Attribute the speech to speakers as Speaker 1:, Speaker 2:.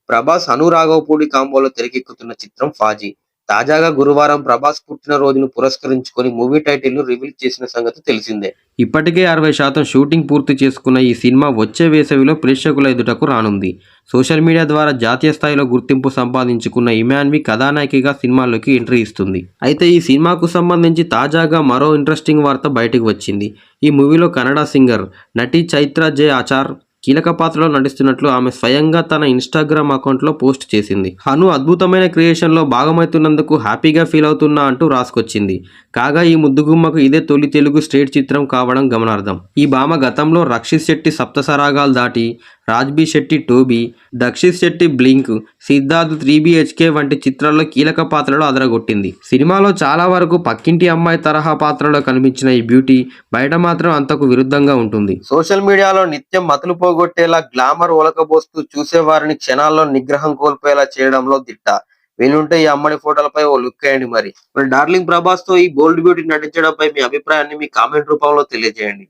Speaker 1: ప్రభాస్, అను రాఘవపూడి కాంబోలో తెరకెక్కుతున్న చిత్రం 'ఫాజీ'. తాజాగా గురువారం ప్రభాస్ పుట్టినరోజును పురస్కరించుకొని మూవీ టైటిల్‌ను రివీల్ చేసిన సంగతి తెలిసిందే. ఇప్పటికే 60% షూటింగ్ పూర్తి చేసుకున్న ఈ సినిమా వచ్చే వేసవిలో ప్రేక్షకుల ఎదుటకు రానుంది. సోషల్ మీడియా ద్వారా జాతీయ స్థాయిలో గుర్తింపు సంపాదించుకున్న ఇమాన్వి కథానాయికగా సినిమాలోకి ఎంట్రీ ఇస్తుంది. అయితే ఈ సినిమాకు సంబంధించి తాజాగా మరో ఇంట్రెస్టింగ్ వార్త బయటకు వచ్చింది. ఈ మూవీలో కన్నడ సింగర్, నటి చైత్ర జె ఆచార్ కీలక పాత్రలో నటిస్తున్నట్లు ఆమె స్వయంగా తన ఇన్‌స్టాగ్రామ్ అకౌంట్‌లో పోస్ట్ చేసింది. హను అద్భుతమైన క్రియేషన్‌లో భాగమైతున్నందుకు హ్యాపీగా ఫీల్ అవుతున్నా అంటూ రాసుకొచ్చింది. కాగా ఈ ముద్దుగుమ్మకు ఇదే తొలి తెలుగు స్ట్రేట్ చిత్రం కావడం గమనార్హం. ఈ భామ గతంలో రక్షిత్ శెట్టి 'సప్తసరాగాలు దాటి', Raj B Shetty 'Toby', Dakshit Shetty 'Blink', Siddharth 3 BHK వంటి చిత్రాల్లో కీలక పాత్రలో అదరగొట్టింది. సినిమాలో చాలా వరకు పక్కింటి అమ్మాయి తరహా పాత్రలో కనిపించిన ఈ బ్యూటీ బయట మాత్రం అంతకు విరుద్ధంగా ఉంటుంది. సోషల్ మీడియాలో నిత్యం మతులు పోగొట్టేలా గ్లామర్ ఒలకబోస్తూ చూసేవారిని క్షణాల్లో నిగ్రహం కోల్పోయేలా చేయడంలో దిట్ట. వీలుంటే ఈ అమ్మడి ఫోటోలపై ఓ లుక్ వేయండి మరి. డార్లింగ్ ప్రభాస్ తో ఈ బోల్డ్ బ్యూటీ నటించడంపై మీ అభిప్రాయాన్ని మీ కామెంట్ రూపంలో తెలియజేయండి.